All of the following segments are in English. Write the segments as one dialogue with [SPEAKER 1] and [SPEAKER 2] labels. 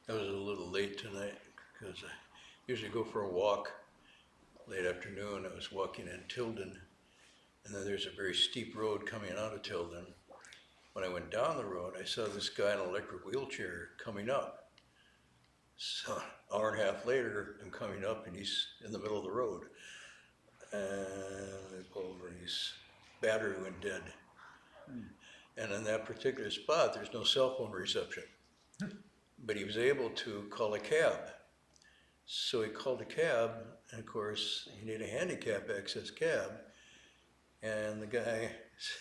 [SPEAKER 1] I was a little late tonight because I usually go for a walk late afternoon. I was walking in Tilden, and then there's a very steep road coming out of Tilden. When I went down the road, I saw this guy in an electric wheelchair coming up. So an hour and a half later, I'm coming up, and he's in the middle of the road. And I pull over, and his battery went dead. And in that particular spot, there's no cell phone reception. But he was able to call a cab. So he called a cab, and of course, he needed a handicap access cab. And the guy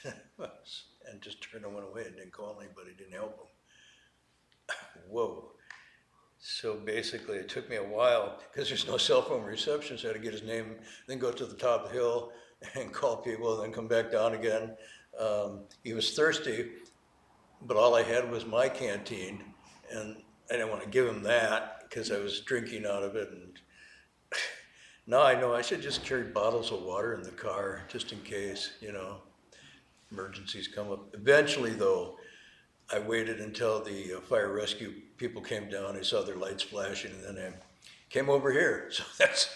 [SPEAKER 1] and just turned and went away and didn't call anybody, didn't help him. Whoa. So basically, it took me a while, because there's no cell phone reception, so I had to get his name, then go to the top of the hill and call people, and then come back down again. He was thirsty, but all I had was my canteen, and I didn't want to give him that because I was drinking out of it. And now I know I should just carry bottles of water in the car just in case, emergencies come up. Eventually, though, I waited until the fire rescue people came down. I saw their lights flashing, and then I came over here. So that's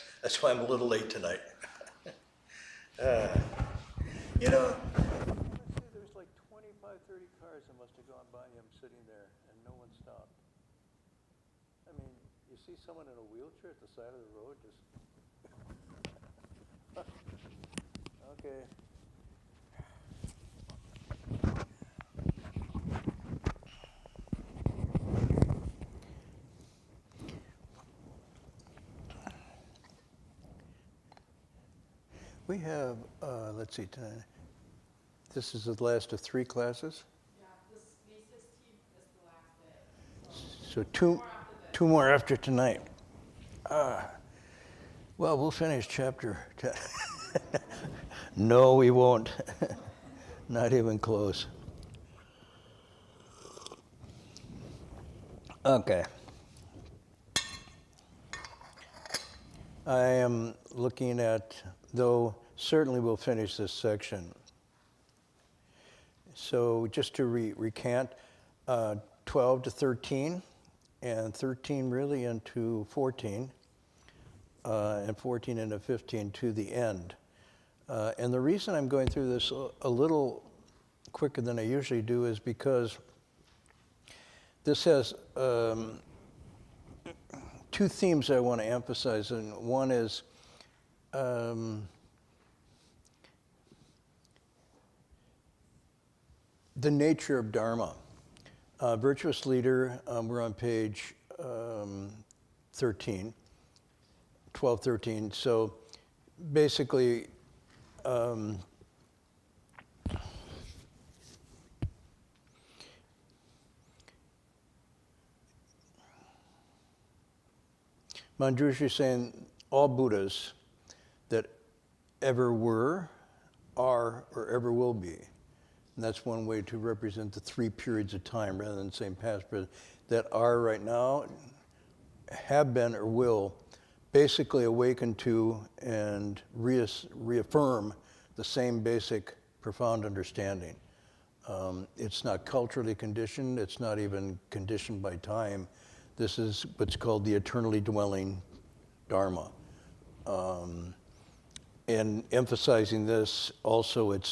[SPEAKER 1] why I'm a little late tonight. There's like 25, 30 cars that must have gone by him sitting there, and no one stopped. I mean, you see someone in a wheelchair at the side of the road, just, okay. We have, let's see, this is the last of 3 classes?
[SPEAKER 2] Yeah, this 16th is the last day.
[SPEAKER 1] So two more after tonight. Well, we'll finish chapter 10. No, we won't. Not even close. Okay. I am looking at, though certainly we'll finish this section. So just to recant, 12 to 13, and 13 really into 14, and 14 into 15 to the end. And the reason I'm going through this a little quicker than I usually do is because this has 2 themes I want to emphasize, and one is the nature of Dharma. Virtuous Leader, we're on page 13, 12, 13. So basically, Manjushri is saying all Buddhas that ever were, are, or ever will be. And that's one way to represent the 3 periods of time rather than saying past, present, that are right now, have been, or will basically awaken to and reaffirm the same basic profound understanding. It's not culturally conditioned, it's not even conditioned by time. This is what's called the eternally dwelling Dharma. And emphasizing this also, it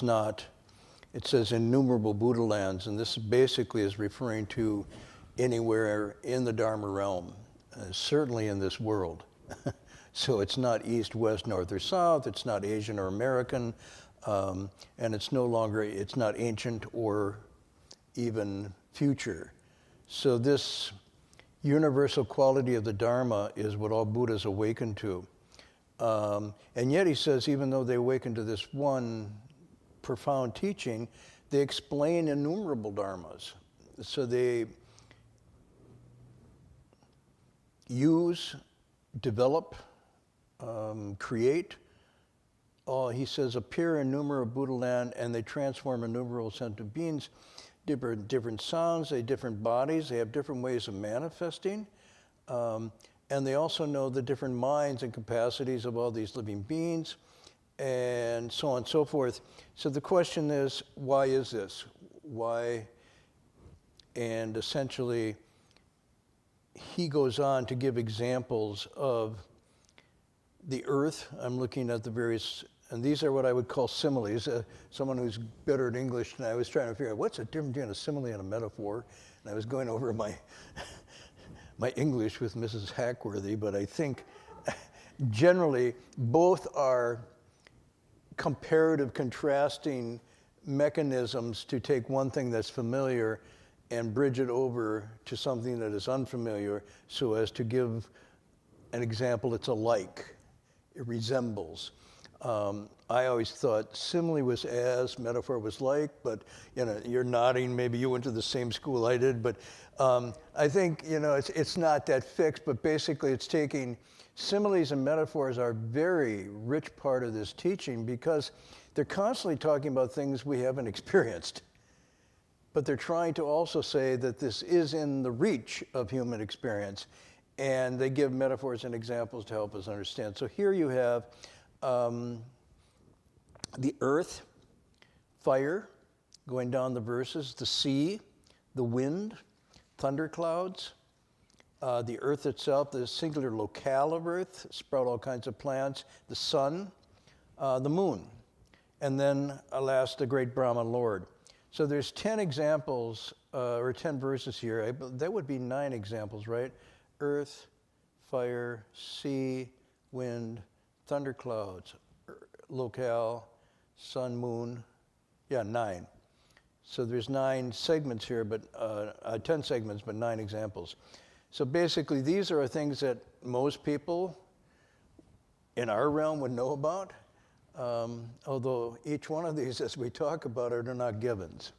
[SPEAKER 1] says innumerable Buddha lands, and this basically is referring to anywhere in the Dharma realm, certainly in this world. So it's not east, west, north, or south, it's not Asian or American, and it's not ancient or even future. So this universal quality of the Dharma is what all Buddhas awaken to. And yet he says, even though they awaken to this one profound teaching, they explain innumerable dharmas. So they use, develop, create, he says, appear in innumerable Buddha land, and they transform innumerable sentient beings, different sounds, they have different bodies, they have different ways of manifesting, and they also know the different minds and capacities of all these living beings, and so on and so forth. So the question is, why is this? Why? And essentially, he goes on to give examples of the earth. I'm looking at the various, and these are what I would call similes. Someone who's better at English than I was trying to figure out what's the difference between a simile and a metaphor. And I was going over my my English with Mrs. Hackworthy, but I think generally both are comparative, contrasting mechanisms to take one thing that's familiar and bridge it over to something that is unfamiliar so as to give an example that's alike. It resembles. I always thought simile was as, metaphor was like, but you know, you're nodding, maybe you went to the same school I did, but I think, you know, it's not that fixed, but basically it's taking, similes and metaphors are a very rich part of this teaching because they're constantly talking about things we haven't experienced. But they're trying to also say that this is in the reach of human experience. And they give metaphors and examples to help us understand. So here you have the earth, fire, going down the verses, the sea, the wind, thunderclouds, the earth itself, the singular locale of earth, sprout all kinds of plants, the sun, the moon, and then, alas, the great Brahman Lord. So there's 10 examples, or 10 verses here. That would be 9 examples, right? Earth, fire, sea, wind, thunderclouds, locale, sun, moon. Yeah, 9. So there's 9 segments here, but 10 segments, but 9 examples. So basically, these are things that most people in our realm would know about. Although each one of these, as we talk about it, are not givens.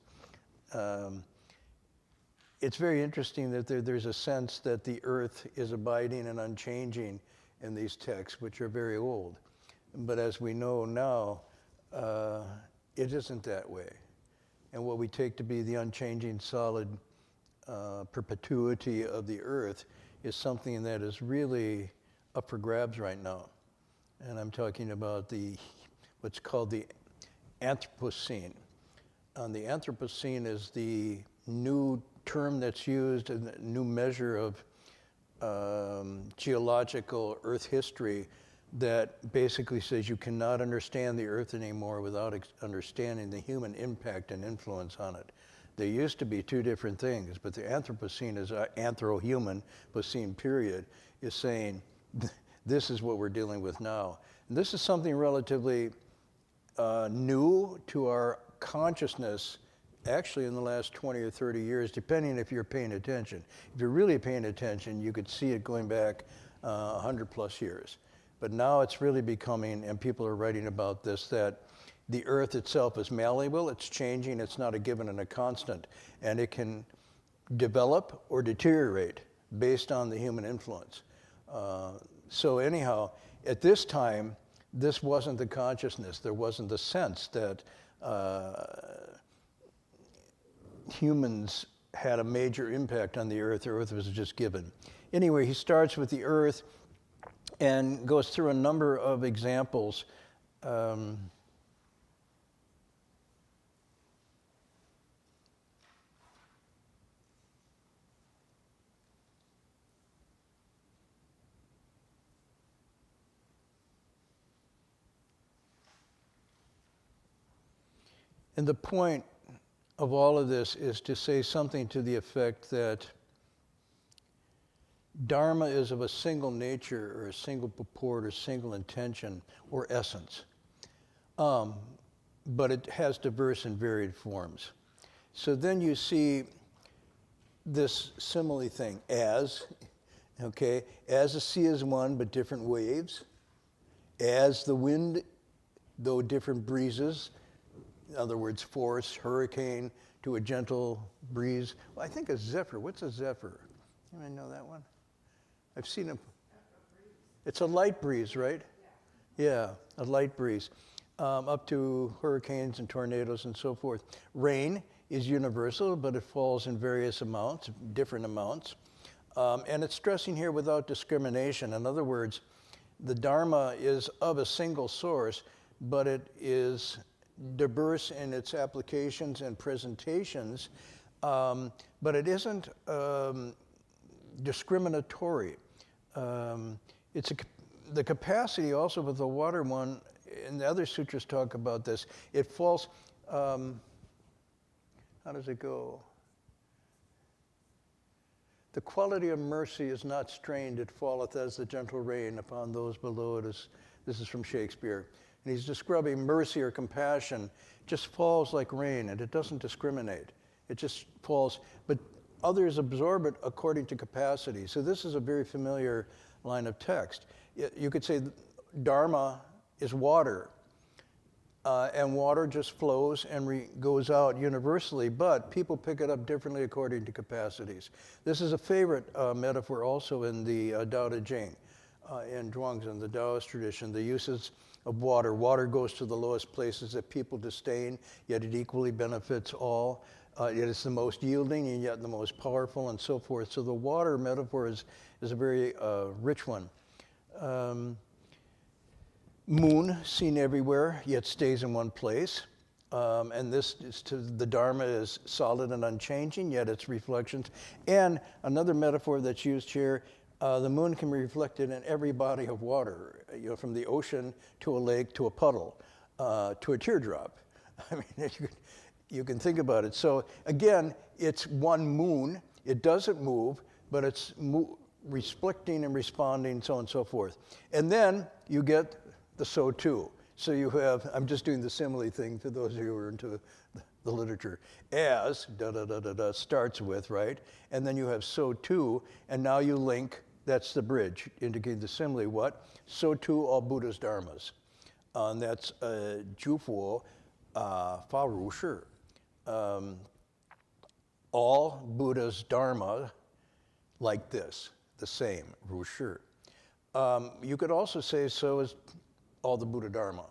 [SPEAKER 1] It's very interesting that there's a sense that the earth is abiding and unchanging in these texts, which are very old. But as we know now, it isn't that way. And what we take to be the unchanging, solid perpetuity of the earth is something that is really up for grabs right now. And I'm talking about what's called the Anthropocene. The Anthropocene is the new term that's used, a new measure of geological Earth history that basically says you cannot understand the Earth anymore without understanding the human impact and influence on it. There used to be 2 different things, but the Anthropocene is anthro-human, Pocene period, is saying this is what we're dealing with now. And this is something relatively new to our consciousness, actually in the last 20 or 30 years, depending if you're paying attention. If you're really paying attention, you could see it going back 100 plus years. But now it's really becoming, and people are writing about this, that the earth itself is malleable, it's changing, it's not a given and a constant, and it can develop or deteriorate based on the human influence. So anyhow, at this time, this wasn't the consciousness. There wasn't the sense that humans had a major impact on the earth. The earth was just given. Anyway, he starts with the earth and goes through a number of examples. And the point of all of this is to say something to the effect that Dharma is of a single nature or a single purport or single intention or essence. But it has diverse and varied forms. So then you see this simile thing, as the sea is one but different waves, as the wind, though different breezes, in other words, force, hurricane, to a gentle breeze. Well, I think a zephyr. What's a zephyr? Anybody know that one? I've seen them. It's a light breeze, right? Yeah, a light breeze. Up to hurricanes and tornadoes and so forth. Rain is universal, but it falls in various amounts, different amounts. And it's stressing here without discrimination. In other words, the Dharma is of a single source, but it is diverse in its applications and presentations, but it isn't discriminatory. The capacity also with the water one, and the other sutras talk about this, it falls, how does it go? The quality of mercy is not strained, it falleth as the gentle rain upon those below it. This is from Shakespeare. And he's describing mercy or compassion, just falls like rain, and it doesn't discriminate. It just falls, but others absorb it according to capacity. So this is a very familiar line of text. You could say Dharma is water, and water just flows and goes out universally, but people pick it up differently according to capacities. This is a favorite metaphor also in the Tao Te Ching, in Zhuangzi, the Taoist tradition, the uses of water. Water goes to the lowest places that people disdain, yet it equally benefits all. Yet it's the most yielding and yet the most powerful and so forth. So the water metaphor is a very rich one. Moon, seen everywhere, yet stays in one place. And this is the Dharma is solid and unchanging, yet its reflections. And another metaphor that's used here, the moon can be reflected in every body of water, from the ocean to a lake to a puddle, to a teardrop. I mean, you can think about it. So again, it's one moon. It doesn't move, but it's reflecting and responding, so on and so forth. And then you get the so too. So you have, I'm just doing the simile thing for those of you who are into the literature. As, starts with, right? And then you have so too, and now you link, that's the bridge, indicating the simile, what? So too all Buddha's dharmas. And that's Jufu Fa Ru Shi. All Buddha's dharma like this, the same, Ru Shi. You could also say so is all the Buddha Dharma.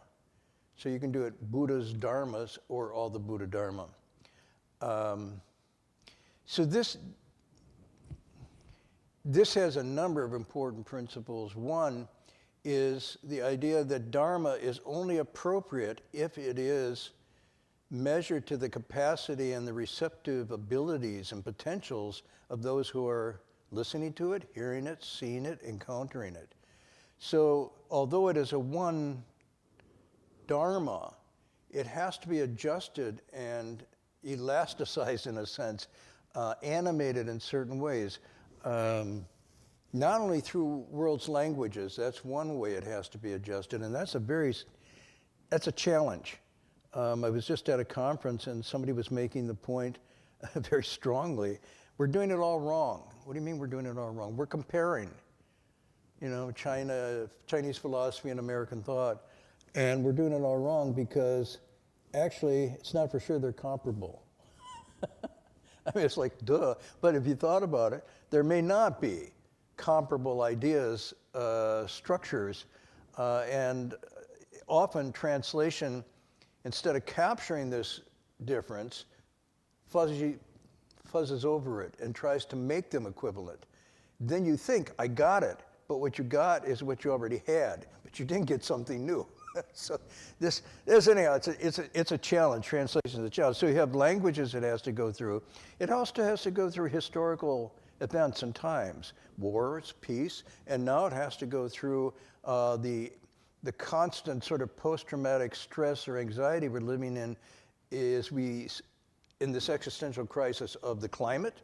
[SPEAKER 1] So you can do it Buddha's dharmas or all the Buddha Dharma. So this has a number of important principles. One is the idea that dharma is only appropriate if it is measured to the capacity and the receptive abilities and potentials of those who are listening to it, hearing it, seeing it, encountering it. So although it is a one dharma, it has to be adjusted and elasticized in a sense, animated in certain ways. Not only through world's languages, that's one way it has to be adjusted, and that's a challenge. I was just at a conference and somebody was making the point very strongly, we're doing it all wrong. What do you mean we're doing it all wrong? We're comparing, Chinese philosophy and American thought, and we're doing it all wrong because actually it's not for sure they're comparable. I mean, it's like, duh, but if you thought about it, there may not be comparable ideas, structures, and often translation, instead of capturing this difference, fuzzes over it and tries to make them equivalent. Then you think, I got it, but what you got is what you already had, but you didn't get something new. So anyhow, it's a challenge. Translation is a challenge. So you have languages it has to go through. It also has to go through historical events and times, wars, peace, and now it has to go through the constant sort of post-traumatic stress or anxiety we're living in in this existential crisis of the climate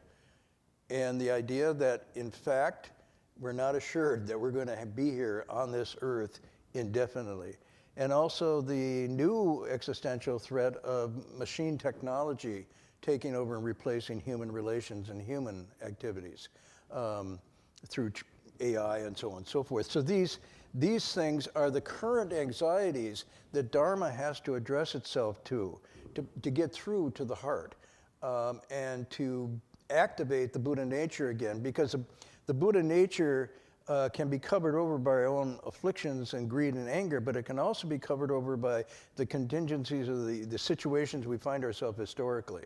[SPEAKER 1] and the idea that, in fact, we're not assured that we're going to be here on this earth indefinitely. And also the new existential threat of machine technology taking over and replacing human relations and human activities through AI and so on and so forth. So these things are the current anxieties that Dharma has to address itself to get through to the heart and to activate the Buddha nature again, because the Buddha nature can be covered over by our own afflictions and greed and anger, but it can also be covered over by the contingencies of the situations we find ourselves historically.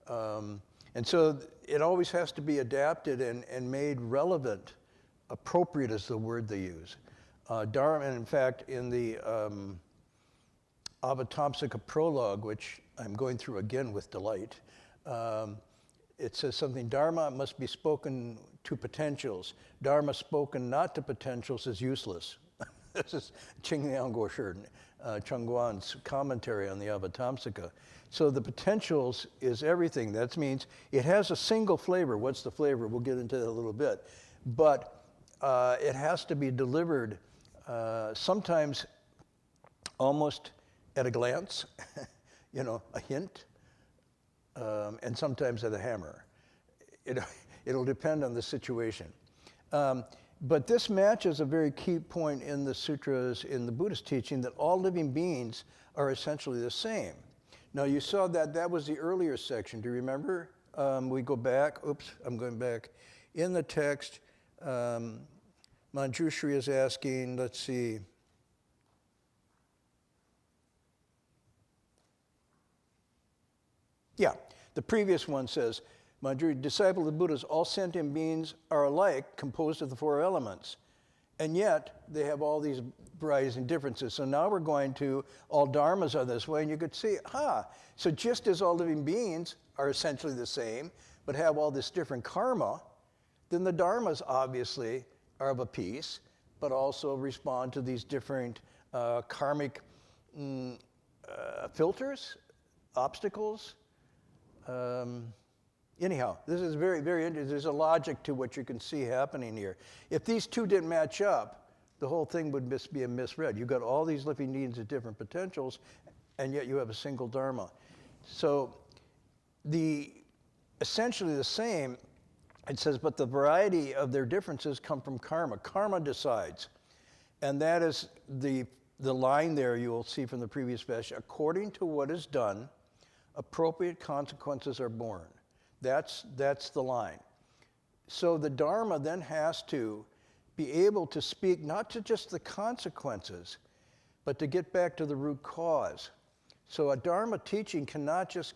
[SPEAKER 1] And so it always has to be adapted and made relevant. Appropriate is the word they use. Dharma, and in fact, in the Avatamsaka prologue, which I'm going through again with delight, it says something, Dharma must be spoken to potentials. Dharma spoken not to potentials is useless. This is Chengguan's commentary on the Avatamsaka. So the potentials is everything. That means it has a single flavor. What's the flavor? We'll get into that a little bit. But it has to be delivered sometimes almost at a glance, a hint, and sometimes at a hammer. It'll depend on the situation. But this matches a very key point in the sutras, in the Buddhist teaching, that all living beings are essentially the same. Now, you saw that was the earlier section. Do you remember? We go back. Oops, I'm going back. In the text, Manjushri is asking, let's see. Yeah, the previous one says, Manjushri, disciple of the Buddhas, all sentient beings are alike, composed of the four elements. And yet, they have all these varieties and differences. So now we're going to, all dharmas are this way, and you could see, so just as all living beings are essentially the same, but have all this different karma, then the dharmas obviously are of a piece, but also respond to these different karmic filters, obstacles. Anyhow, this is very, very interesting. There's a logic to what you can see happening here. If these two didn't match up, the whole thing would be misread. You've got all these living beings at different potentials, and yet you have a single dharma. So essentially the same, it says, but the variety of their differences come from karma. Karma decides. And that is the line there you will see from the previous verse. According to what is done, appropriate consequences are born. That's the line. So the Dharma then has to be able to speak not to just the consequences, but to get back to the root cause. So a Dharma teaching cannot just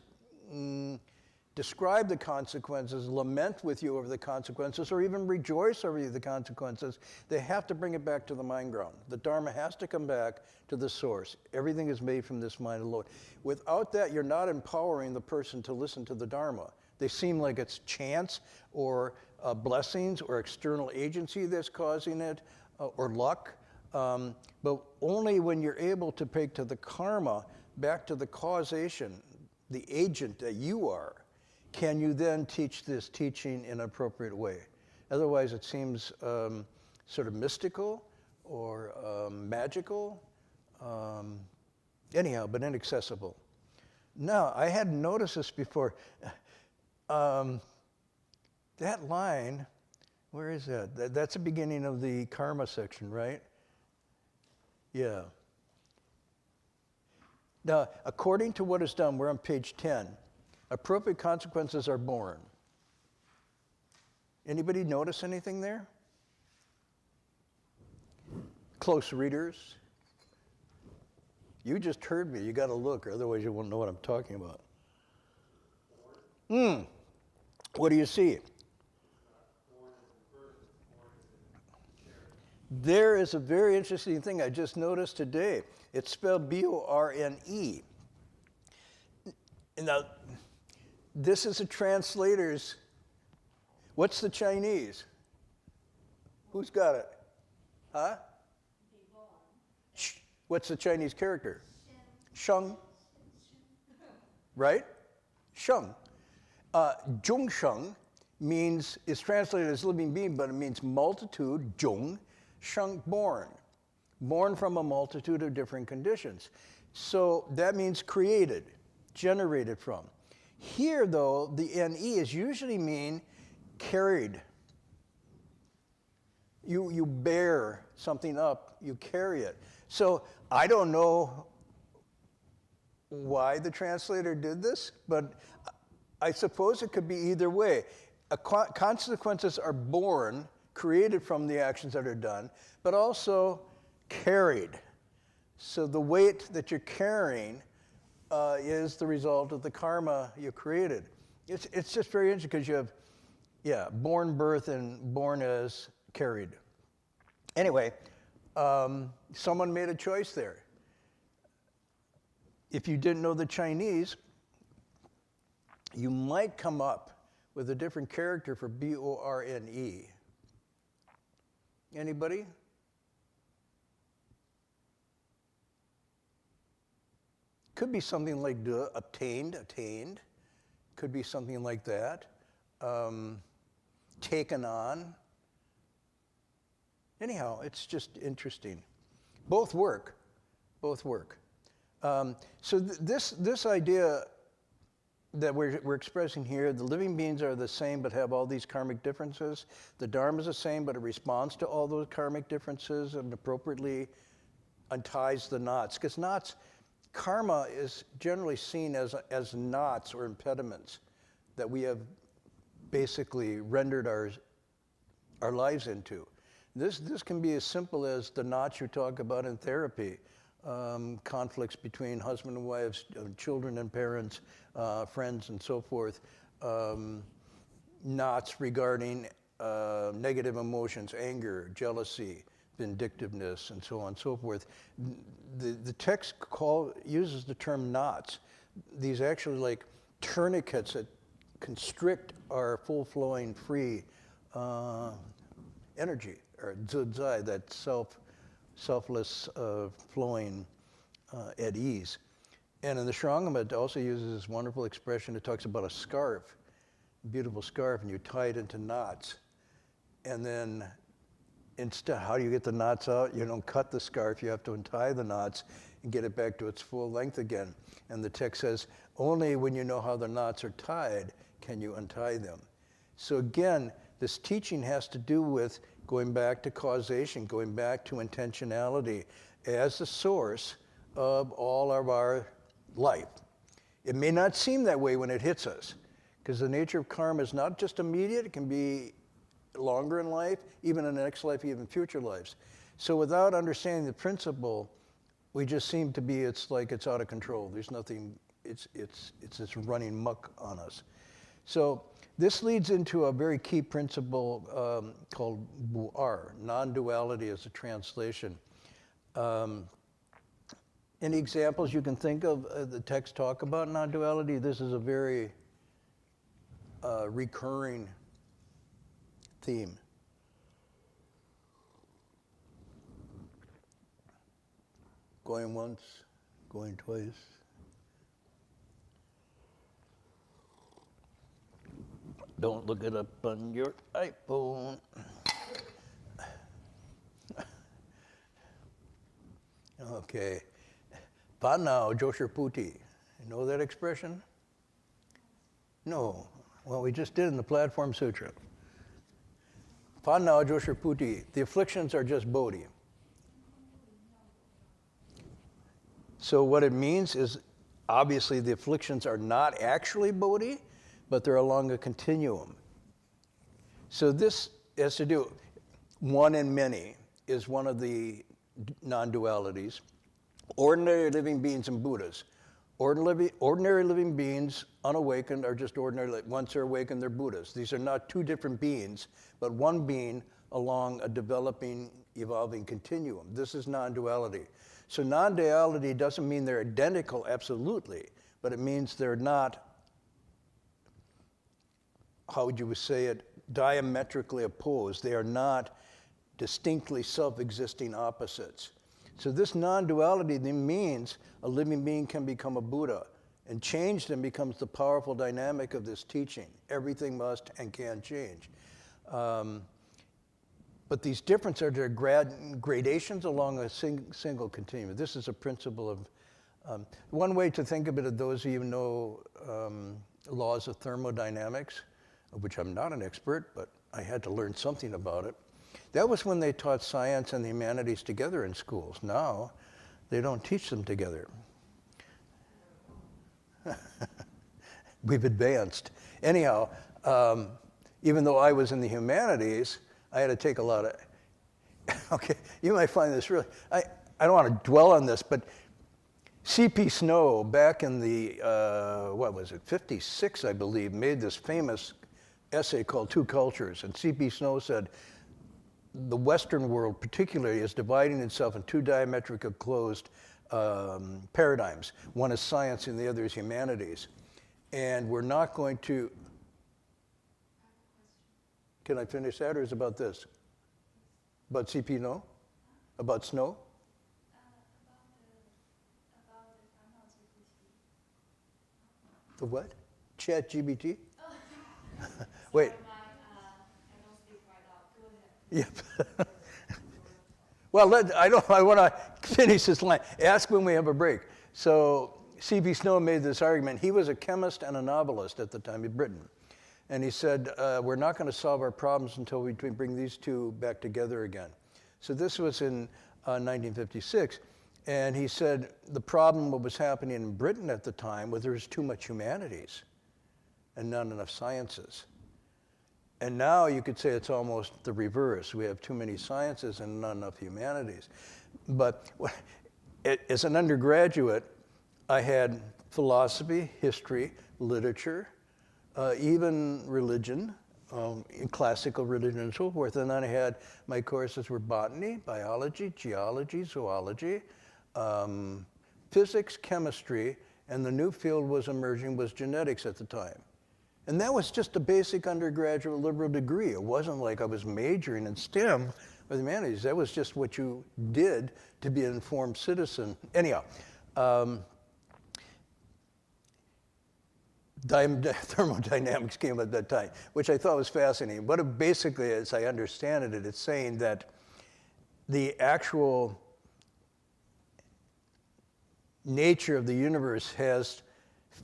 [SPEAKER 1] describe the consequences, lament with you over the consequences, or even rejoice over the consequences. They have to bring it back to the mind ground. The Dharma has to come back to the source. Everything is made from this mind alone. Without that, you're not empowering the person to listen to the Dharma. They seem like it's chance or blessings or external agency that's causing it, or luck. But only when you're able to take to the karma, back to the causation, the agent that you are, can you then teach this teaching in an appropriate way. Otherwise, it seems sort of mystical or magical, anyhow, but inaccessible. Now, I hadn't noticed this before. That line, where is that? That's the beginning of the karma section, right? Yeah. Now, according to what is done, we're on page 10. Appropriate consequences are born. Anybody notice anything there? Close readers? You just heard me. You got to look, or otherwise you won't know what I'm talking about. What do you see? There is a very interesting thing I just noticed today. It's spelled B-O-R-N-E. Now, this is a translator's. What's the Chinese? Who's got it? Huh? What's the Chinese character? Sheng. Right? Sheng. Zhongsheng is translated as living being, but it means multitude, zhong, sheng, born. Born from a multitude of different conditions. So that means created, generated from. Here, though, the NE is usually mean carried. You bear something up, you carry it. So I don't know why the translator did this, but I suppose it could be either way. Consequences are born, created from the actions that are done, but also carried. So the weight that you're carrying is the result of the karma you created. It's just very interesting because you have, born, birth, and born as carried. Anyway, someone made a choice there. If you didn't know the Chinese, you might come up with a different character for B-O-R-N-E. Anybody? Could be something like attained. Could be something like that. Taken on. Anyhow, it's just interesting. Both work. So this idea that we're expressing here, the living beings are the same but have all these karmic differences. The Dharma is the same, but it responds to all those karmic differences and appropriately unties the knots. Because knots, karma is generally seen as knots or impediments that we have basically rendered our lives into. This can be as simple as the knots you talk about in therapy. Conflicts between husband and wives, children and parents, friends and so forth. Knots regarding negative emotions, anger, jealousy, vindictiveness, and so on and so forth. The text uses the term knots. These actually like tourniquets that constrict our full-flowing, free energy, or zudzai, that selfless flowing at ease. And in the Shrangama, it also uses this wonderful expression. It talks about a scarf, a beautiful scarf, and you tie it into knots. And then instead, how do you get the knots out? You don't cut the scarf, you have to untie the knots and get it back to its full length again. And the text says, only when you know how the knots are tied can you untie them. So again, this teaching has to do with going back to causation, going back to intentionality as the source of all of our life. It may not seem that way when it hits us, because the nature of karma is not just immediate, it can be longer in life, even in the next life, even future lives. So without understanding the principle, we just seem to be, it's like it's out of control. There's nothing, it's just running muck on us. So this leads into a very key principle called bu'ar. Non-duality is a translation. Any examples you can think of the text talk about non-duality? This is a very recurring theme. Going once, going twice. Don't look it up on your iPhone. Okay. Panao Josherputi. You know that expression? No. Well, we just did in the Platform Sutra. Panao Josherputi. The afflictions are just bodhi. So what it means is, obviously the afflictions are not actually bodhi, but they're along a continuum. So this has to do, one and many is one of the non-dualities. Ordinary living beings and Buddhas. Ordinary living beings, unawakened, are just ordinary. Once they're awakened, they're Buddhas. These are not two different beings, but one being along a developing, evolving continuum. This is non-duality. So non-duality doesn't mean they're identical, absolutely, but it means they're not, how would you say it, diametrically opposed. They are not distinctly self-existing opposites. So this non-duality means a living being can become a Buddha, and change then becomes the powerful dynamic of this teaching. Everything must and can change. But these differences are their gradations along a single continuum. This is a principle of, one way to think of it, of those of you who know laws of thermodynamics, of which I'm not an expert, but I had to learn something about it. That was when they taught science and the humanities together in schools. Now, they don't teach them together. We've advanced. Anyhow, even though I was in the humanities, I had to take a lot of, okay, you might find this really, I don't want to dwell on this, but C.P. Snow, back in the, 56, I believe, made this famous essay called Two Cultures. And C.P. Snow said, the Western world particularly is dividing itself in two diametrically opposed paradigms. One is science and the other is humanities. And we're not going to, Can I finish that, or is it about this? About CP, no? About snow? The what? Chat GBT? Wait.
[SPEAKER 2] I don't speak right out. Go ahead.
[SPEAKER 1] Yep. Well, I want to finish this line. Ask when we have a break. So C.P. Snow made this argument. He was a chemist and a novelist at the time in Britain. And he said, we're not going to solve our problems until we bring these two back together again. So this was in 1956. And he said the problem, what was happening in Britain at the time, was there was too much humanities and not enough sciences. And now you could say it's almost the reverse. We have too many sciences and not enough humanities. But as an undergraduate, I had philosophy, history, literature, even religion, classical religion and so forth. And then I had my courses were botany, biology, geology, zoology, physics, chemistry, and the new field was emerging was genetics at the time. And that was just a basic undergraduate liberal degree. It wasn't like I was majoring in STEM or the humanities. That was just what you did to be an informed citizen. Anyhow, thermodynamics came at that time, which I thought was fascinating. But it basically, as I understand it, it's saying that the actual nature of the universe has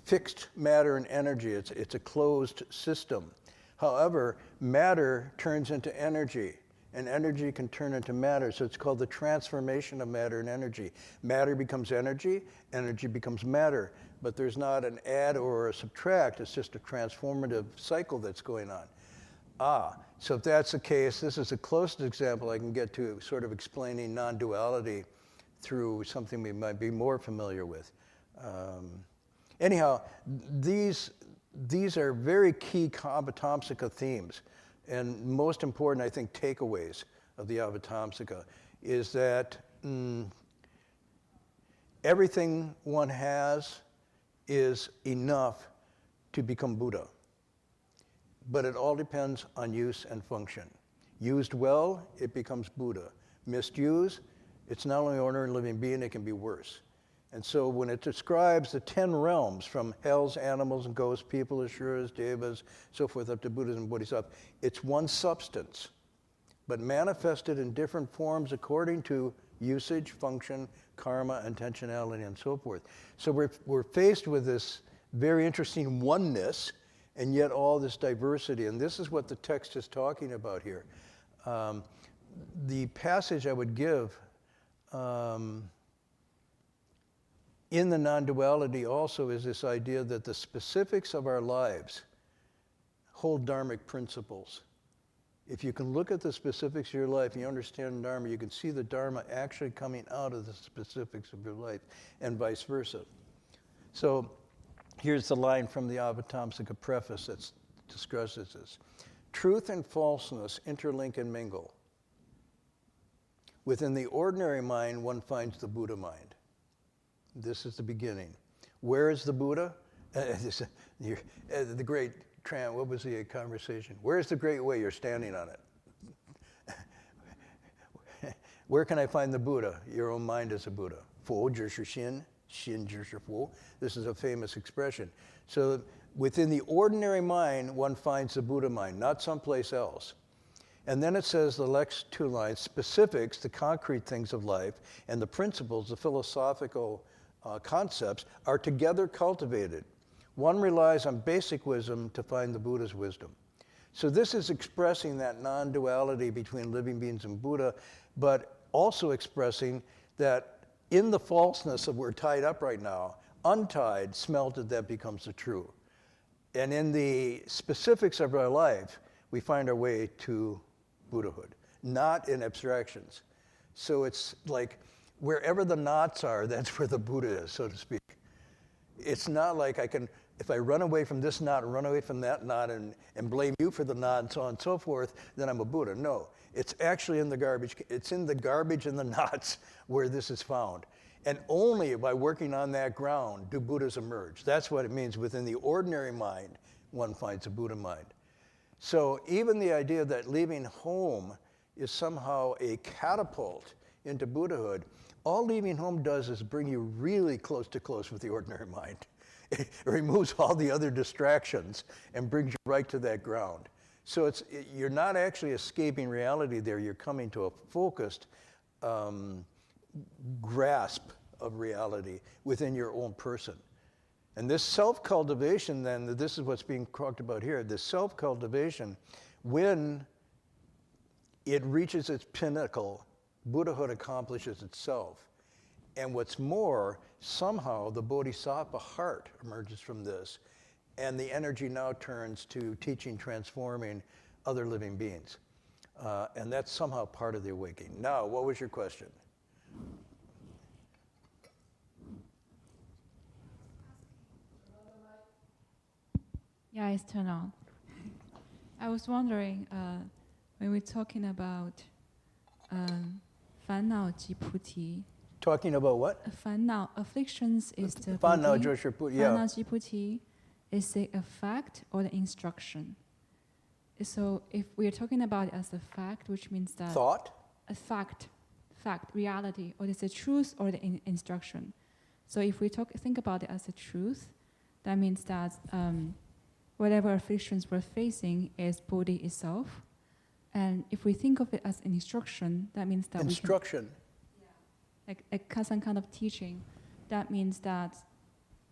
[SPEAKER 1] fixed matter and energy. It's a closed system. However, matter turns into energy, and energy can turn into matter. So it's called the transformation of matter and energy. Matter becomes energy, energy becomes matter. But there's not an add or a subtract. It's just a transformative cycle that's going on. So if that's the case, this is the closest example I can get to sort of explaining non-duality through something we might be more familiar with. Anyhow, these are very key Avatamsaka themes. And most important, I think, takeaways of the Avatamsaka is that everything one has is enough to become Buddha. But it all depends on use and function. Used well, it becomes Buddha. Misused, it's not only an ordinary living being, it can be worse. And so when it describes the 10 realms, from hells, animals, and ghosts, people, asuras, devas, so forth, up to Buddhas and Bodhisattvas, it's one substance, but manifested in different forms according to usage, function, karma, intentionality, and so forth. So we're faced with this very interesting oneness, and yet all this diversity. And this is what the text is talking about here. The passage I would give in the non-duality also is this idea that the specifics of our lives hold dharmic principles. If you can look at the specifics of your life and you understand Dharma, you can see the Dharma actually coming out of the specifics of your life, and vice versa. So here's the line from the Avatamsaka preface that discusses this. Truth and falseness interlink and mingle. Within the ordinary mind, one finds the Buddha mind. This is the beginning. Where is the Buddha? The great what was the conversation? Where's the great way? You're standing on it. Where can I find the Buddha? Your own mind is a Buddha. Fu zhi xin, xin zhi fu. This is a famous expression. So within the ordinary mind, one finds the Buddha mind, not someplace else. And then it says the next two lines, specifics, the concrete things of life, and the principles, the philosophical concepts, are together cultivated. One relies on basic wisdom to find the Buddha's wisdom. So this is expressing that non-duality between living beings and Buddha, but also expressing that in the falseness of we're tied up right now, untied, smelted, that becomes the true. And in the specifics of our life, we find our way to Buddhahood, not in abstractions. So it's like wherever the knots are, that's where the Buddha is, so to speak. It's not like I can, if I run away from this knot and run away from that knot and blame you for the knot and so on and so forth, then I'm a Buddha. No, it's actually in the garbage. It's in the garbage and the knots where this is found. And only by working on that ground do Buddhas emerge. That's what it means. Within the ordinary mind, one finds a Buddha mind. So even the idea that leaving home is somehow a catapult into Buddhahood, all leaving home does is bring you really close with the ordinary mind. It removes all the other distractions and brings you right to that ground. So you're not actually escaping reality there, you're coming to a focused grasp of reality within your own person. And this self-cultivation then, this is what's being talked about here, this self-cultivation, when it reaches its pinnacle, Buddhahood accomplishes itself. And what's more, somehow the bodhisattva heart emerges from this, and the energy now turns to teaching, transforming other living beings. And that's somehow part of the awakening. Now, what was your question?
[SPEAKER 2] Yeah, it's turned on. I was wondering, when we're talking about 烦恼即菩提,
[SPEAKER 1] Talking about what?
[SPEAKER 2] 烦恼, afflictions is the
[SPEAKER 1] 烦恼
[SPEAKER 2] Buddhi.
[SPEAKER 1] 就是菩提,
[SPEAKER 2] 烦
[SPEAKER 1] yeah.
[SPEAKER 2] 恼即菩提, is it a fact or the instruction? So if we are talking about it as a fact, which means that
[SPEAKER 1] Thought?
[SPEAKER 2] a fact, reality, or is it truth or the instruction? So if we think about it as a truth, that means that whatever afflictions we're facing is Bodhi itself. And if we think of it as an instruction, that means that
[SPEAKER 1] Instruction.
[SPEAKER 2] like some kind of teaching, that means that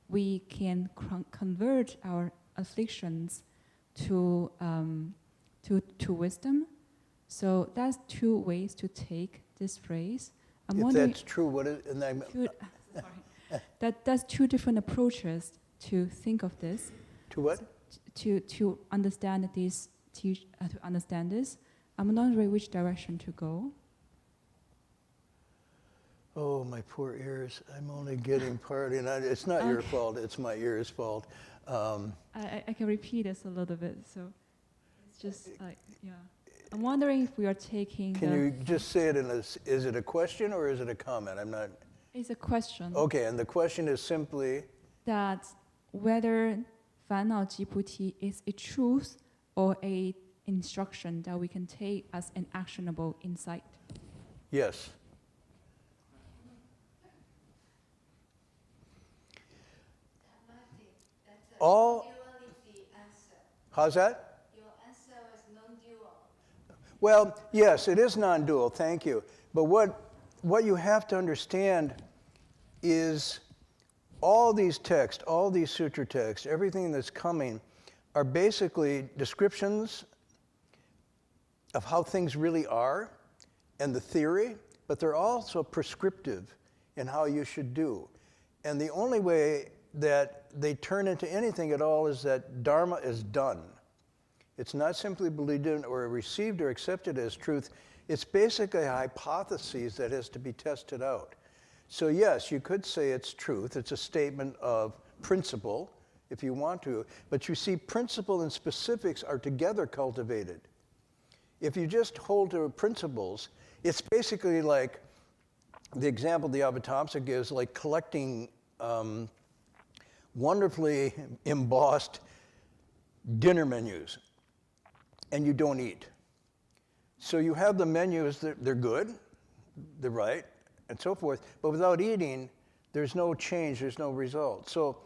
[SPEAKER 2] we can convert our afflictions to wisdom. So that's two ways to take this phrase.
[SPEAKER 1] If that's true, what is, and
[SPEAKER 2] that's two different approaches to think of this.
[SPEAKER 1] to what?
[SPEAKER 2] To understand this, to understand this. I'm not sure which direction to go.
[SPEAKER 1] Oh, my poor ears. I'm only getting part, and it's not your fault, it's my ears' fault.
[SPEAKER 2] I can repeat this a little bit, so it's just like, yeah. I'm wondering if we are taking
[SPEAKER 1] Can you just say it is it a question or is it a comment? I'm not...
[SPEAKER 2] It's a question.
[SPEAKER 1] Okay, and the question is simply...
[SPEAKER 2] That whether 烦恼即菩提 is a truth or a instruction that we can take as an actionable insight.
[SPEAKER 1] Yes. All... How's that?
[SPEAKER 3] Your answer was non-dual.
[SPEAKER 1] Well, yes, it is non-dual, thank you. But what you have to understand is all these texts, all these sutra texts, everything that's coming are basically descriptions of how things really are and the theory, but they're also prescriptive in how you should do. And the only way that they turn into anything at all is that Dharma is done. It's not simply believed in or received or accepted as truth. It's basically a hypothesis that has to be tested out. So yes, you could say it's truth. It's a statement of principle, if you want to. But you see, principle and specifics are together cultivated. If you just hold to principles, it's basically like the example the Avatamsaka gives, like collecting wonderfully embossed dinner menus, and you don't eat. So you have the menus, they're good, they're right, and so forth, but without eating, there's no change, there's no result. So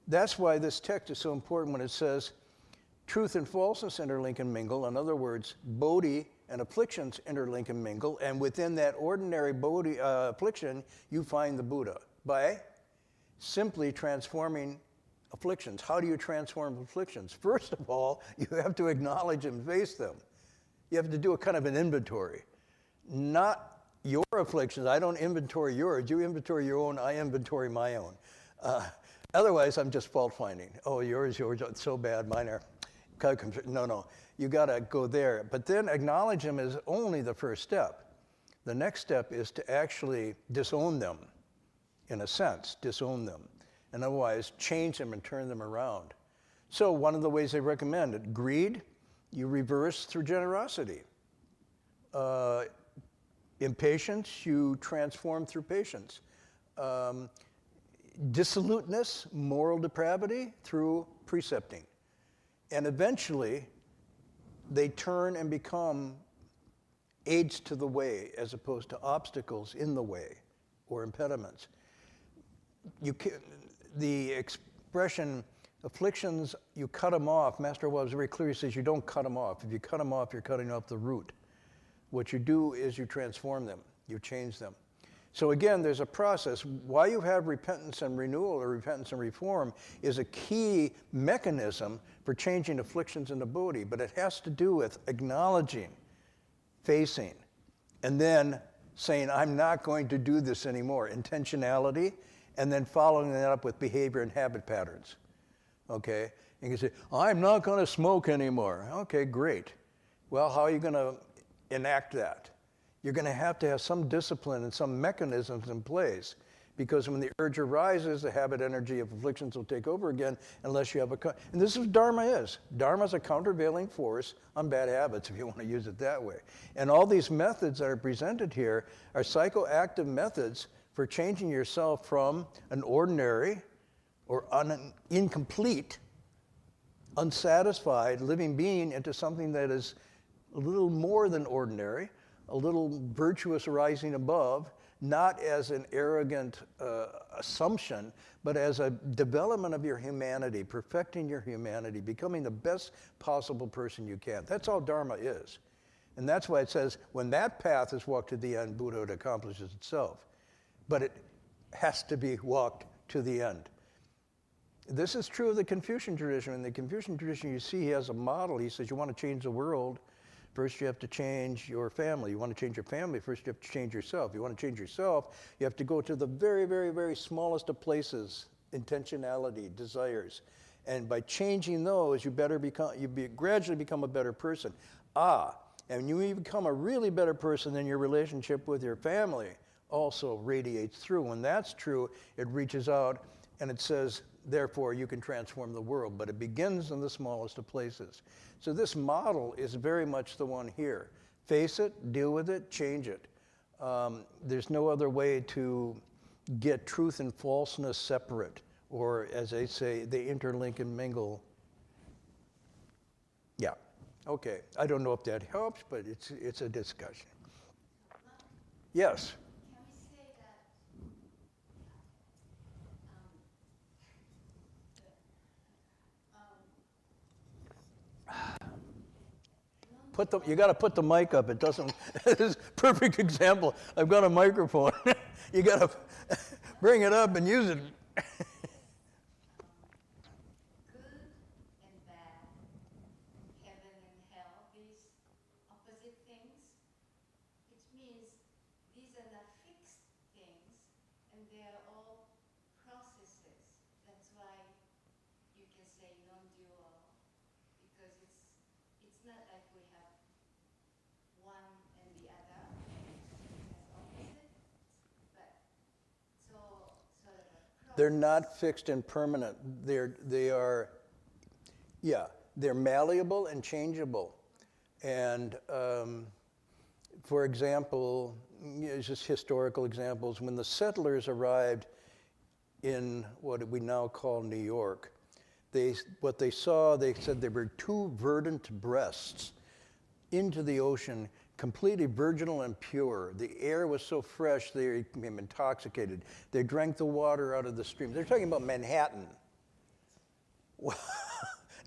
[SPEAKER 1] that's why this text is so important when it says, truth and falseness interlink and mingle. In other words, bodhi and afflictions interlink and mingle, and within that ordinary bodhi affliction, you find the Buddha by simply transforming afflictions. How do you transform afflictions? First of all, you have to acknowledge and face them. You have to do a kind of an inventory. Not your afflictions. I don't inventory yours. You inventory your own. I inventory my own. Otherwise, I'm just fault finding. Oh, yours, it's so bad. Mine are... No. You got to go there. But then acknowledge them is only the first step. The next step is to actually disown them, in a sense, disown them. And otherwise, change them and turn them around. So one of the ways they recommend it, greed, you reverse through generosity. Impatience, you transform through patience. Dissoluteness, moral depravity, through precepting. And eventually,
[SPEAKER 4] they turn and become aids to the way as opposed to obstacles in the way or impediments. The expression, afflictions, you cut them off, Master was very clear, he says you don't cut them off. If you cut them off, you're cutting off the root. What you do is you transform them, you change them. So again, there's a process. Why you have repentance and renewal or repentance and reform is a key mechanism for changing afflictions in the body, but it has to do with acknowledging, facing, and then saying, I'm not going to do this anymore, intentionality, and then following that up with behavior and habit patterns, okay? You can say, I'm not going to smoke anymore. Okay, great. Well, how are you going to enact that? You're going to have some discipline and some mechanisms in place, because when the urge arises, the habit energy of afflictions will take over again unless you have and this is what Dharma is. Dharma is a countervailing force on bad habits, if you want to use it that way. And all these methods that are presented here are psychoactive methods for changing yourself from an ordinary or incomplete, unsatisfied living being into something that is a little more than ordinary, a little virtuous rising above, not as an arrogant assumption, but as a development of your humanity, perfecting your humanity, becoming the best possible person you can. That's all Dharma is. And that's why it says, when that path is walked to the end, Buddhahood accomplishes itself. But it has to be walked to the end. This is true of the Confucian tradition. In the Confucian tradition, you see he has a model. He says, you want to change the world, first you have to change your family. You want to change your family, first you have to change yourself. You want to change yourself, you have to go to the very, very, very smallest of places, intentionality, desires. And by changing those, you gradually become a better person. And you become a really better person, then your relationship with your family also radiates through. When that's true, it reaches out and it says, therefore, you can transform the world. But it begins in the smallest of places. So this model is very much the one here. Face it, deal with it, change it. There's no other way to get truth and falseness separate, or as they say, they interlink and mingle. Yeah, okay. I don't know if that helps, but it's a discussion. Yes?
[SPEAKER 3] Can we say that
[SPEAKER 4] You got to put the mic up. It doesn't. This is a perfect example. I've got a microphone. You got to bring it up and use it.
[SPEAKER 3] good and bad, heaven and hell, these opposite things, it means these are not fixed things, and they are all processes. That's why you can say non-dual, because it's not like we have one and the other as opposite, but so sort of a process.
[SPEAKER 4] They're not fixed and permanent. They're malleable and changeable. And for example, just historical examples, when the settlers arrived in what we now call New York, they said there were two verdant breasts into the ocean, completely virginal and pure. The air was so fresh they became intoxicated. They drank the water out of the stream. They're talking about Manhattan.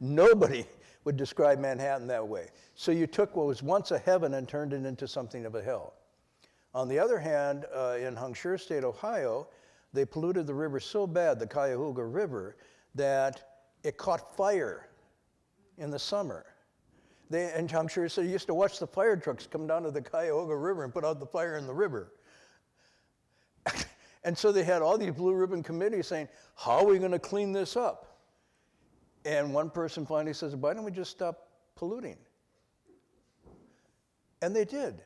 [SPEAKER 4] Nobody would describe Manhattan that way. So you took what was once a heaven and turned it into something of a hell. On the other hand, in Heng Sure State, Ohio, they polluted the river so bad, the Cuyahoga River, that it caught fire in the summer. And Heng Sure said, you used to watch the fire trucks come down to the Cuyahoga River and put out the fire in the river. And so they had all these blue ribbon committees saying, how are we going to clean this up? And one person finally says, why don't we just stop polluting? And they did.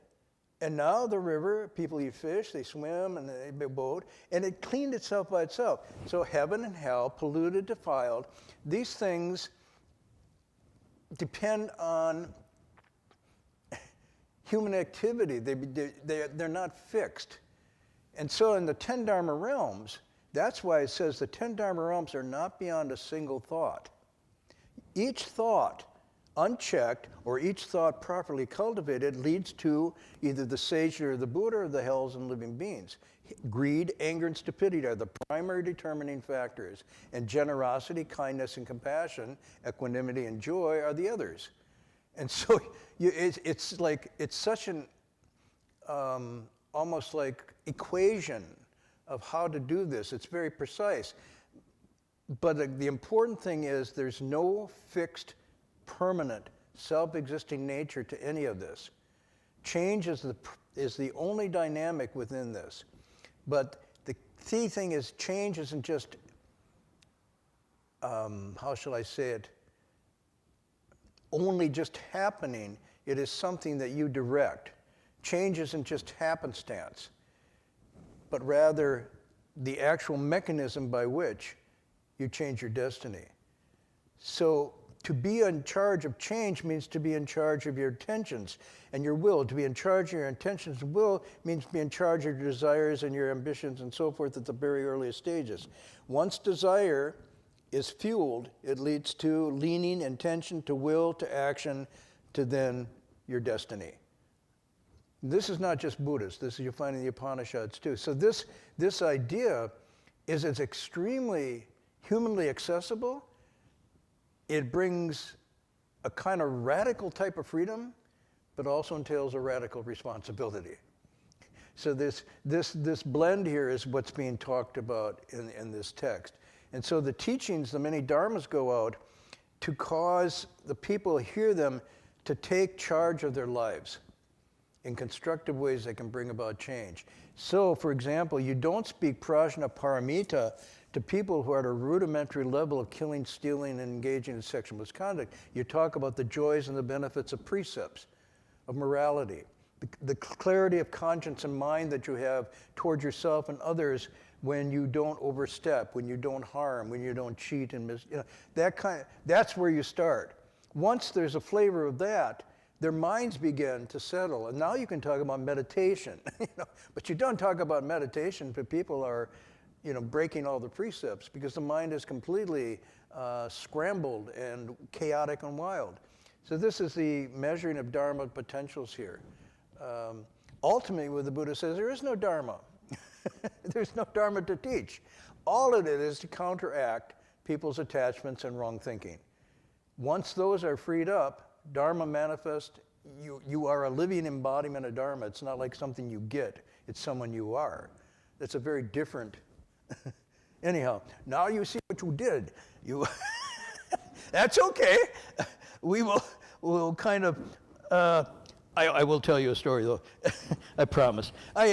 [SPEAKER 4] And now the river, people eat fish, they swim, and they boat, and it cleaned itself by itself. So heaven and hell, polluted, defiled, these things depend on human activity. They're not fixed. And so in the 10 Dharma realms, that's why it says the 10 Dharma realms are not beyond a single thought. Each thought unchecked, or each thought properly cultivated, leads to either the sage or the Buddha or the hells and living beings. Greed, anger, and stupidity are the primary determining factors, and generosity, kindness, and compassion, equanimity, and joy are the others. And so it's such an almost like equation of how to do this. It's very precise. But the important thing is there's no fixed, permanent, self-existing nature to any of this. Change is the only dynamic within this. But the key thing is change isn't just, how shall I say it, only just happening. It is something that you direct. Change isn't just happenstance, but rather the actual mechanism by which you change your destiny. So to be in charge of change means to be in charge of your intentions and your will. To be in charge of your intentions and will means to be in charge of your desires and your ambitions and so forth at the very earliest stages. Once desire is fueled, it leads to leaning, intention, to will, to action, to then your destiny. This is not just Buddhist. This is, you find in the Upanishads too. So this idea is extremely humanly accessible. It brings a kind of radical type of freedom, but also entails a radical responsibility. So this blend here is what's being talked about in this text. And so the teachings, the many dharmas go out to cause the people who hear them to take charge of their lives in constructive ways that can bring about change. So, for example, you don't speak prajna paramita to people who are at a rudimentary level of killing, stealing, and engaging in sexual misconduct. You talk about the joys and the benefits of precepts, of morality, the clarity of conscience and mind that you have towards yourself and others when you don't overstep, when you don't harm, when you don't cheat and that's where you start. Once there's a flavor of that, their minds begin to settle. And now you can talk about meditation. But you don't talk about meditation if people are breaking all the precepts, because the mind is completely scrambled and chaotic and wild. So this is the measuring of dharma potentials here. Ultimately, what the Buddha says, there is no dharma. There's no dharma to teach. All of it is to counteract people's attachments and wrong thinking. Once those are freed up, dharma manifest. You are a living embodiment of dharma. It's not like something you get. It's someone you are. That's a very different. Anyhow, now you see what you did. That's okay. We'll kind of. I will tell you a story though. I promise.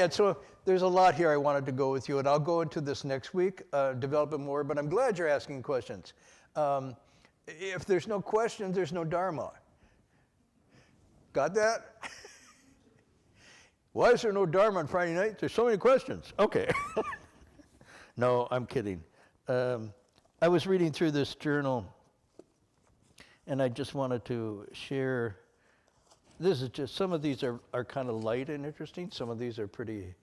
[SPEAKER 4] So there's a lot here I wanted to go with you, and I'll go into this next week, develop it more. But I'm glad you're asking questions. If there's no questions, there's no dharma. Got that? Why is there no dharma on Friday night? There's so many questions. Okay. No, I'm kidding. I was reading through this journal, and I just wanted to share. This is just, some of these are kind of light and interesting. Some of these are pretty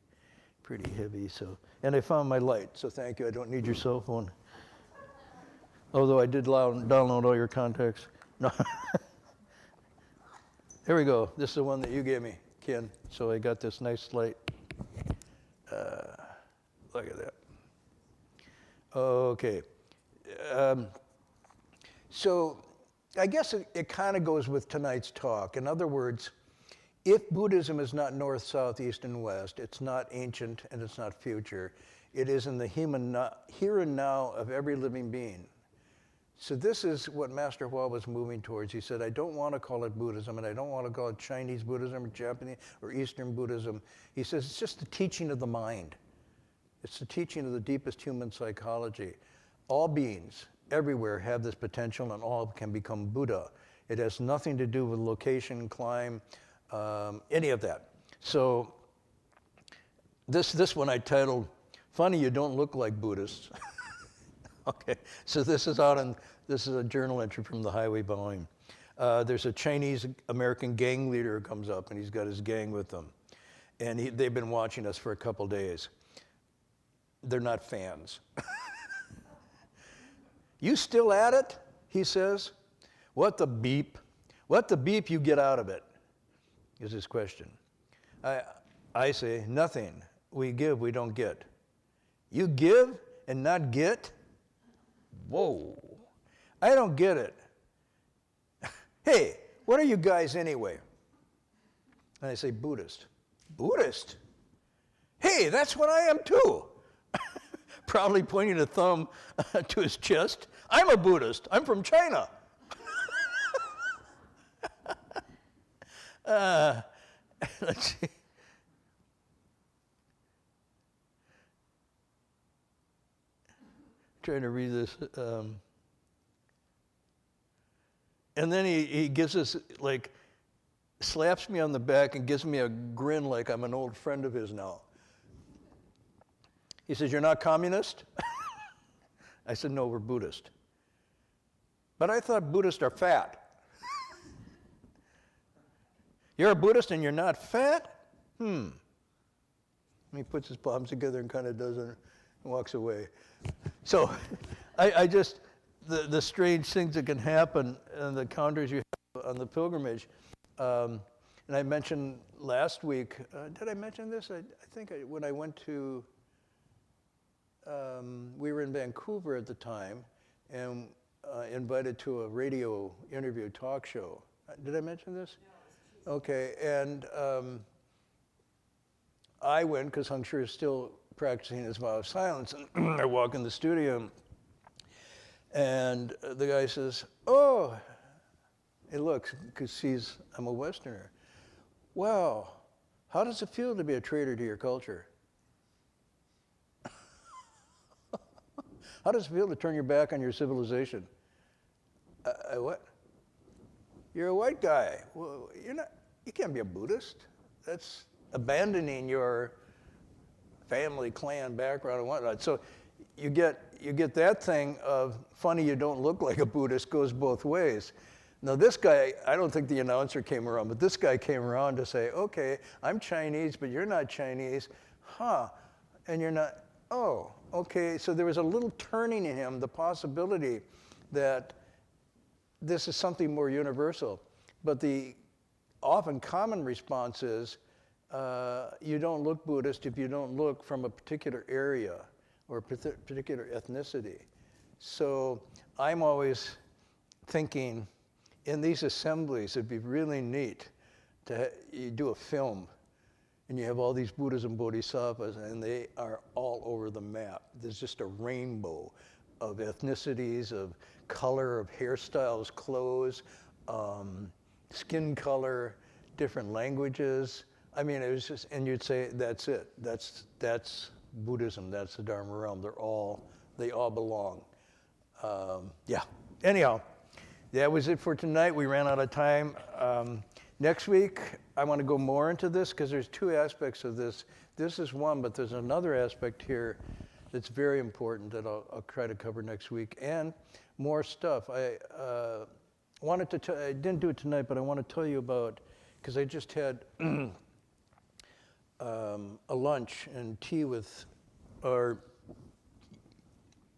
[SPEAKER 4] heavy. So, and I found my light, so thank you. I don't need your cell phone. Although I did download all your contacts. No. Here we go. This is the one that you gave me, Ken. So I got this nice light. Look at that. Okay. So I guess it kind of goes with tonight's talk. In other words, if Buddhism is not north, south, east, and west, it's not ancient and it's not future. It is in the here and now of every living being. So this is what Master Hua was moving towards. He said, I don't want to call it Buddhism, and I don't want to call it Chinese Buddhism or Japanese or Eastern Buddhism. He says it's just the teaching of the mind. It's the teaching of the deepest human psychology. All beings everywhere have this potential, and all can become Buddha. It has nothing to do with location, climb, any of that. So this one I titled, Funny You Don't Look Like Buddhists. Okay, so this is a journal entry from the Highway Bowing. There's a Chinese-American gang leader who comes up, and he's got his gang with him. And they've been watching us for a couple days. They're not fans. You still at it? He says. What the beep? What the beep you get out of it, is his question. I say, nothing. We give, we don't get. You give and not get? Whoa. I don't get it. Hey, what are you guys anyway? And I say, Buddhist. Buddhist? Hey, that's what I am too. Proudly pointing a thumb to his chest. I'm a Buddhist. I'm from China. Let's see. Trying to read this. And then he gives us, like, slaps me on the back and gives me a grin like I'm an old friend of his now. He says, you're not communist? I said, no, we're Buddhist. But I thought Buddhists are fat. You're a Buddhist and you're not fat? And he puts his palms together and kind of does it and walks away. So I just, the strange things that can happen and the encounters you have on the pilgrimage. And I mentioned last week, did I mention this? I think when I went to, we were in Vancouver at the time and invited to a radio interview talk show. Did I mention this? No. Okay, and I went because Heng Sure is still practicing his vow of silence, and I walk in the studio, and the guy says, oh, he looks, because I'm a Westerner. Wow, how does it feel to be a traitor to your culture? How does it feel to turn your back on your civilization? What? You're a white guy. Well, you can't be a Buddhist. That's abandoning your family, clan, background, and whatnot. So you get that thing of funny you don't look like a Buddhist goes both ways. Now this guy, I don't think the announcer came around, but this guy came around to say, okay, I'm Chinese, but you're not Chinese. Huh, and you're not, oh, okay. So there was a little turning in him, the possibility that this is something more universal. But the often common response is, you don't look Buddhist if you don't look from a particular area or a particular ethnicity. So I'm always thinking, in these assemblies, it'd be really neat to you do a film, and you have all these Buddhas and Bodhisattvas, and they are all over the map. There's just a rainbow of ethnicities, of color, of hairstyles, clothes, skin color, different languages. I mean, it was just, and you'd say, that's it. That's Buddhism. That's the Dharma realm. They all belong. Yeah. Anyhow, that was it for tonight. We ran out of time. Next week, I want to go more into this because there's two aspects of this. This is one, but there's another aspect here that's very important that I'll try to cover next week, and more stuff. I didn't do it tonight, but I want to tell you about, because I just had a lunch and tea with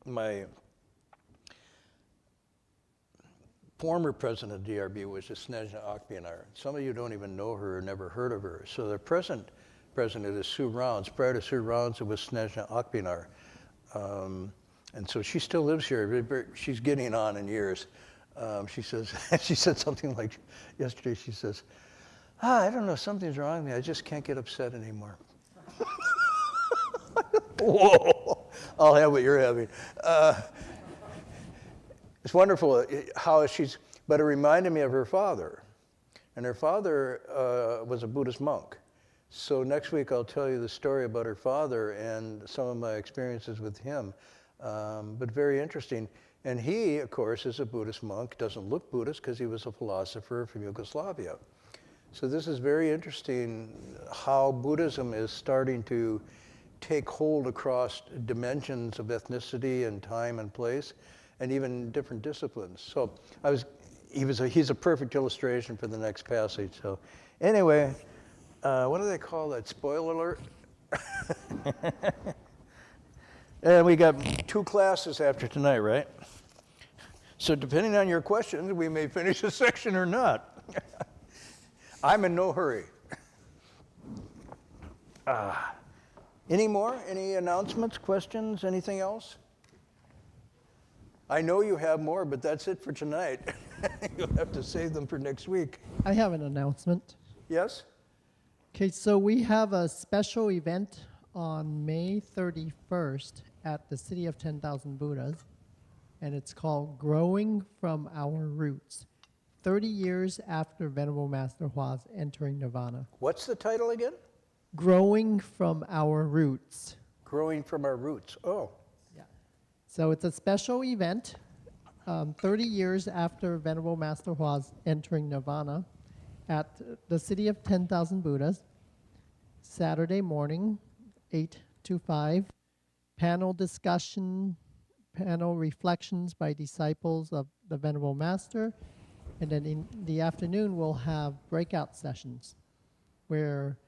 [SPEAKER 4] my former president of DRB, was Snezhna Akpyanar. Some of you don't even know her or never heard of her. So the present president is Sue Rounds. Prior to Sue Rounds, it was Snezhna Akpyanar. And so she still lives here. She's getting on in years. She says, she said something like yesterday, she says, I don't know, something's wrong with me. I just can't get upset anymore. Whoa, I'll have what you're having. It's wonderful how but it reminded me of her father. And her father was a Buddhist monk. So next week I'll tell you the story about her father and some of my experiences with him. But very interesting. And he, of course, is a Buddhist monk, doesn't look Buddhist because he was a philosopher from Yugoslavia. So this is very interesting how Buddhism is starting to take hold across dimensions of ethnicity and time and place, and even different disciplines. So he's a perfect illustration for the next passage. So anyway, what do they call that? Spoiler alert? And we got 2 classes after tonight, right? So depending on your questions, we may finish a section or not. I'm in no hurry. Any more? Any announcements, questions, anything else? I know you have more, but that's it for tonight. You'll have to save them for next week.
[SPEAKER 5] I have an announcement.
[SPEAKER 4] Yes?
[SPEAKER 5] Okay, so we have a special event on May 31st at the City of 10,000 Buddhas, and it's called Growing from Our Roots, 30 years after Venerable Master Hua's entering Nirvana.
[SPEAKER 4] What's the title again?
[SPEAKER 5] Growing from Our Roots.
[SPEAKER 4] Growing from Our Roots. Oh,
[SPEAKER 5] Yeah. So it's a special event, 30 years after Venerable Master Hua's entering Nirvana at the City of 10,000 Buddhas, Saturday morning, 8 to 5, panel discussion, panel reflections by disciples of the Venerable Master, and then in the afternoon we'll have breakout sessions where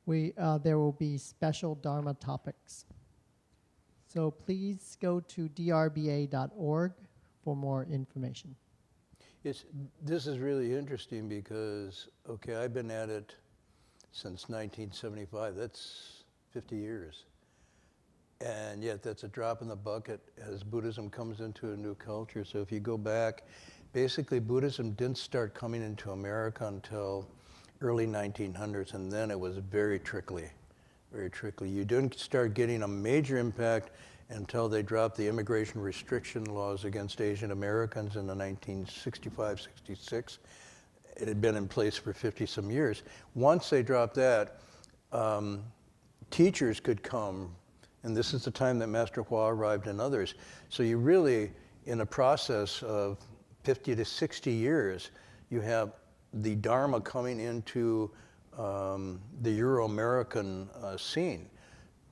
[SPEAKER 5] there will be special Dharma topics. So please go to drba.org for more information.
[SPEAKER 4] this is really interesting because, okay, I've been at it since 1975. That's 50 years. And yet that's a drop in the bucket as Buddhism comes into a new culture. So if you go back, basically Buddhism didn't start coming into America until early 1900s, and then it was very trickly, very trickly. You didn't start getting a major impact until they dropped the immigration restriction laws against Asian Americans in the 1965, 66. It had been in place for 50 some years. Once they dropped that, teachers could come, and this is the time that Master Hua arrived and others. So you really, in a process of 50 to 60 years, you have the Dharma coming into the Euro-American scene.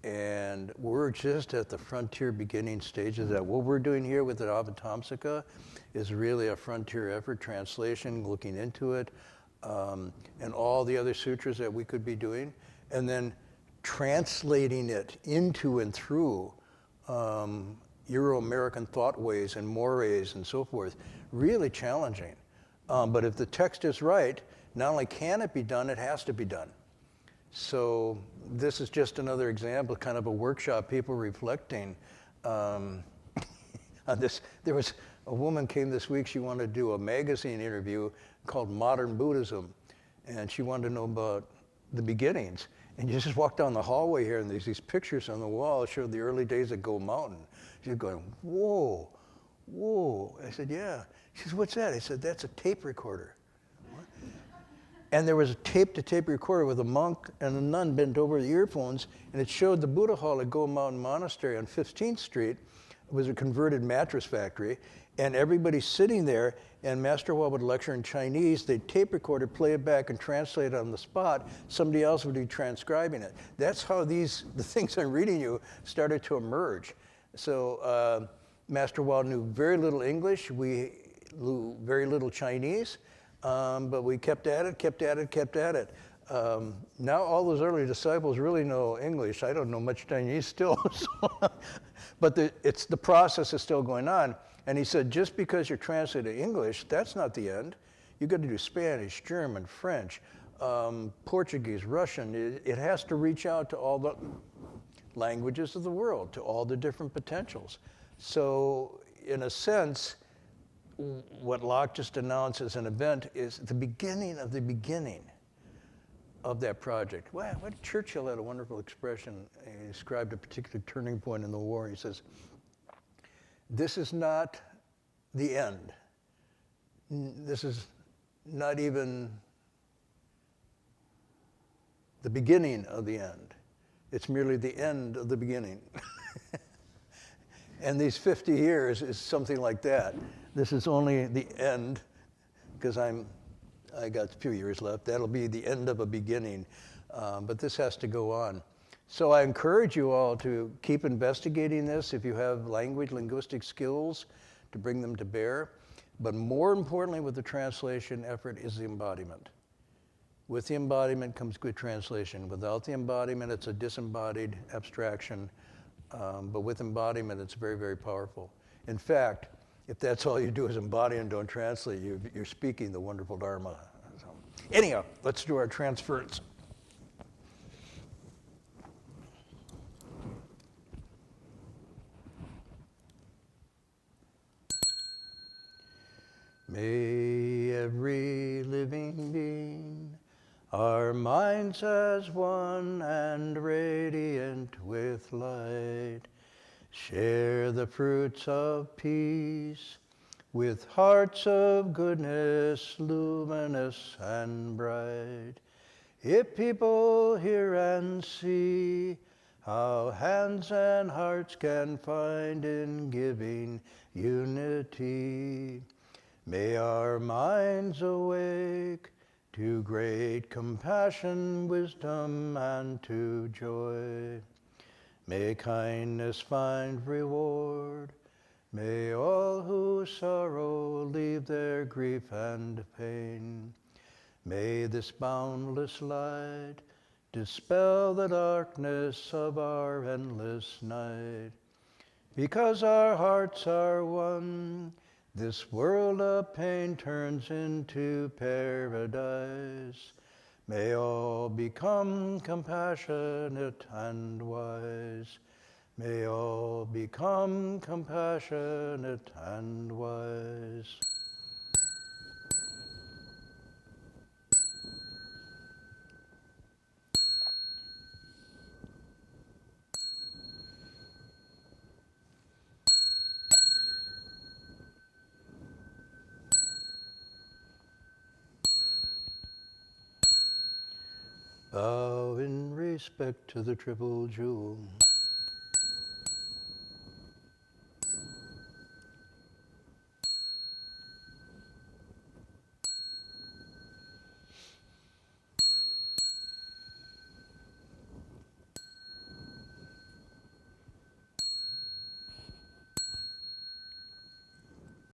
[SPEAKER 4] And we're just at the frontier beginning stages of that. What we're doing here with the Avatamsaka is really a frontier effort, translation, looking into it, and all the other sutras that we could be doing, and then translating it into and through Euro-American thought ways and mores and so forth. Really challenging. But if the text is right, not only can it be done, it has to be done. So this is just another example, kind of a workshop, people reflecting on this. There was a woman came this week, she wanted to do a magazine interview called Modern Buddhism, and she wanted to know about the beginnings. And you just walk down the hallway here, and there's these pictures on the wall that show the early days at Go Mountain. She's going, whoa, whoa. I said, yeah. She says, what's that? I said, that's a tape recorder. And there was a tape-to-tape recorder with a monk and a nun bent over the earphones, and it showed the Buddha Hall at Go Mountain Monastery on 15th Street. It was a converted mattress factory, and everybody's sitting there, and Master Hua would lecture in Chinese. They'd tape record it, play it back, and translate it on the spot. Somebody else would be transcribing it. That's how the things I'm reading you started to emerge. So Master Hua knew very little English. We knew very little Chinese. But we kept at it. Now all those early disciples really know English. I don't know much Chinese still. But the process is still going on. And he said, just because you're translating English, that's not the end. You've got to do Spanish, German, French, Portuguese, Russian. It has to reach out to all the languages of the world, to all the different potentials. So in a sense, what Locke just announced as an event is the beginning of that project. Well, Churchill had a wonderful expression. He described a particular turning point in the war. He says, this is not the end. This is not even the beginning of the end. It's merely the end of the beginning. And these 50 years is something like that. This is only the end, because I got a few years left. That'll be the end of a beginning, but this has to go on. So I encourage you all to keep investigating this if you have linguistic skills, to bring them to bear. But more importantly with the translation effort is the embodiment. With the embodiment comes good translation. Without the embodiment, it's a disembodied abstraction. But with embodiment, it's very, very powerful. In fact, if that's all you do is embody and don't translate, you're speaking the wonderful Dharma. So, Anyhow, let's do our transference. May every living being, our minds as one and radiant with light, share the fruits of peace with hearts of goodness, luminous and bright. If people hear and see how hands and hearts can find in giving unity, may our minds awake to great compassion, wisdom, and to joy. May kindness find reward. May all who sorrow leave their grief and pain. May this boundless light dispel the darkness of our endless night. Because our hearts are one, this world of pain turns into paradise. May all become compassionate and wise. May all become compassionate and wise. Bow in respect to the triple jewel.